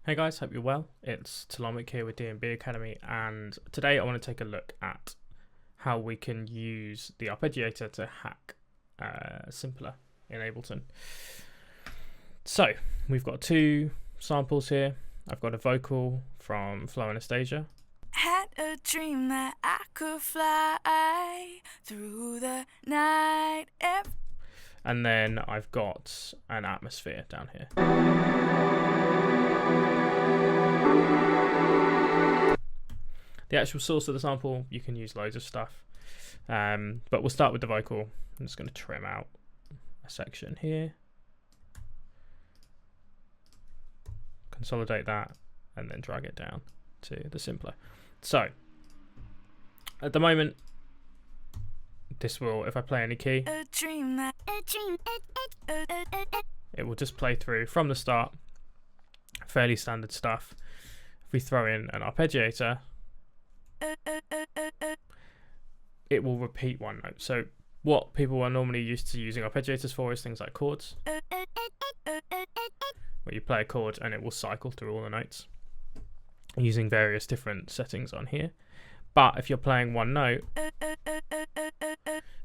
Hey guys, hope you're well. It's Talomik here with DNB Academy, and today I want to take a look at how we can use the arpeggiator to hack simpler in Ableton. So we've got two samples here. I've got a vocal from Flow Anastasia. Had a dream that I could fly through the night. And then I've got an atmosphere down here. The actual source of the sample, you can use loads of stuff, but we'll start with the vocal. I'm just going to trim out a section here, consolidate that, and then drag it down to the simpler. So at the moment, this will, if I play any key, it will just play through from the start, fairly standard stuff. If we throw in an arpeggiator, it will repeat one note. So what people are normally used to using arpeggiators for is things like chords, where you play a chord and it will cycle through all the notes using various different settings on here. But if you're playing one note,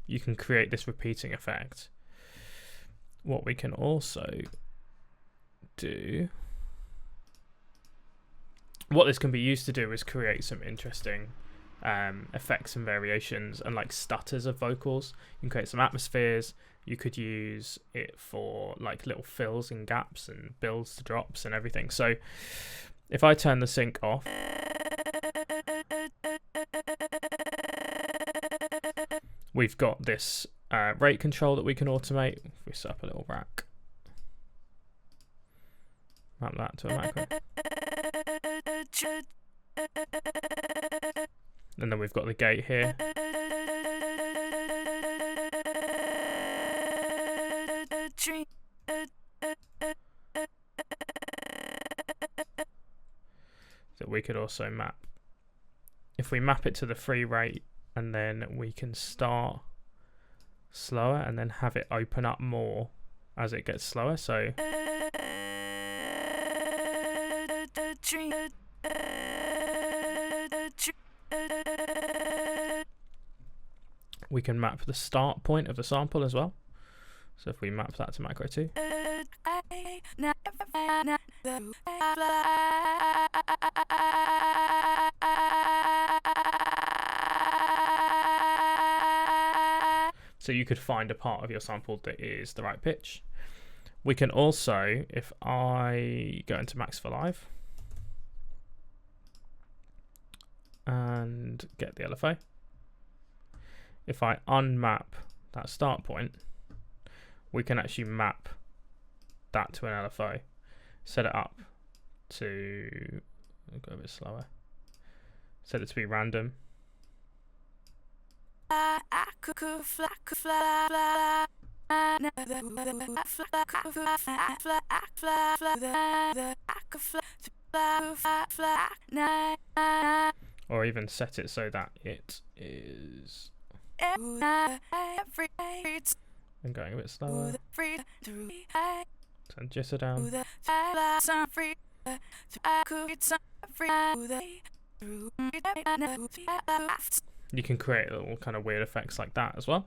you can create this repeating effect. What we can also do, what this can be used to do is create some interesting effects and variations and like stutters of vocals. You can create some atmospheres. You could use it for like little fills and gaps and builds to drops and everything. So if I turn the sync off, we've got this rate control that we can automate. If we set up a little rack, map that to a macro. And then we've got the gate here. That we could also map. If we map it to the free rate, and then we can start slower and then have it open up more as it gets slower. So we can map the start point of the sample as well. So if we map that to macro 2, so you could find a part of your sample that is the right pitch. We can also, if I go into Max for Live and get the LFO, if I unmap that start point, we can actually map that to an LFO, set it up to, I'll go a bit slower, set it to be random. Or even set it so that it is, and going a bit slower, turn jitter down. You can create little kind of weird effects like that as well.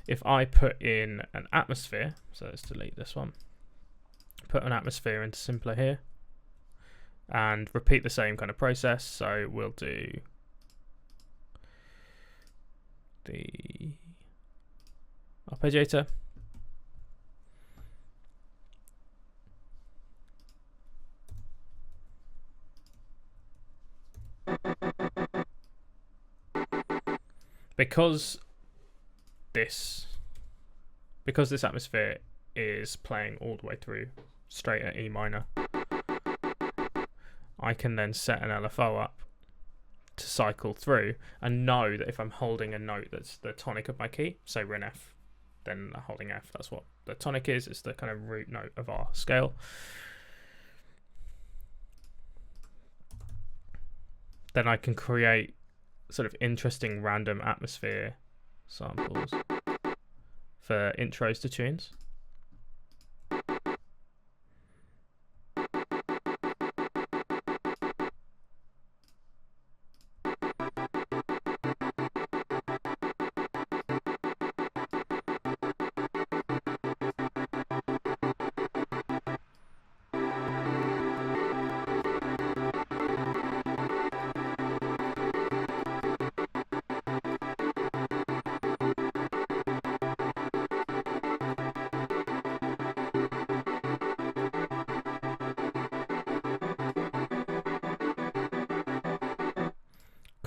If I put in an atmosphere, so let's delete this one, put an atmosphere into simpler here, and repeat the same kind of process. So we'll do the arpeggiator, because this atmosphere is playing all the way through straight at E minor, I can then set an LFO up to cycle through and know that if I'm holding a note that's the tonic of my key, say Ren F, then holding F, that's what the tonic is. It's the kind of root note of our scale. Then I can create sort of interesting random atmosphere samples for intros to tunes.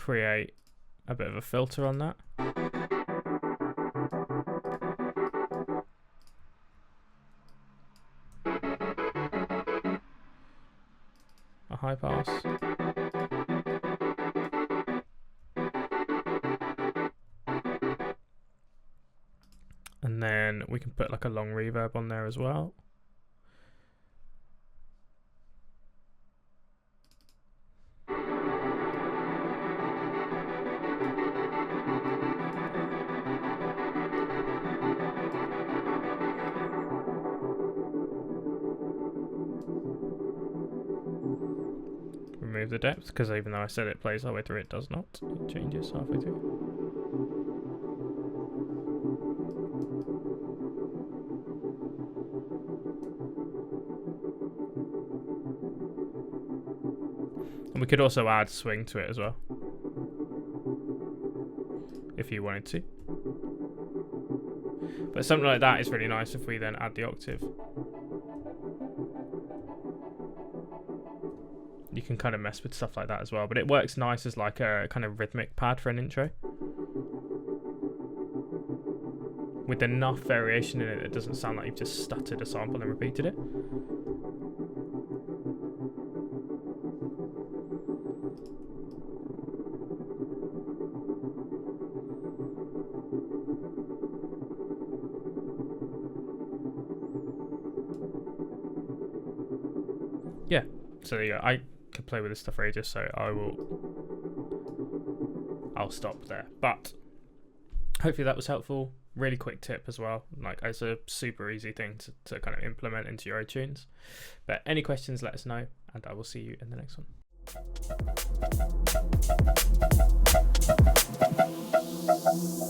create a bit of a filter on that. A high pass. And then we can put like a long reverb on there as well. Remove the depth, because even though I said it plays halfway through, it does not. It changes halfway through. And we could also add swing to it as well, if you wanted to. But something like that is really nice if we then add the octave. You can kind of mess with stuff like that as well, but it works nice as like a kind of rhythmic pad for an intro, with enough variation in it that it doesn't sound like you've just stuttered a sample and repeated it. Yeah, so there you go. I could play with this stuff for ages, so I'll stop there. But hopefully that was helpful. Really quick tip as well. Like, it's a super easy thing to kind of implement into your own tunes. But any questions, let us know, and I will see you in the next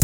one.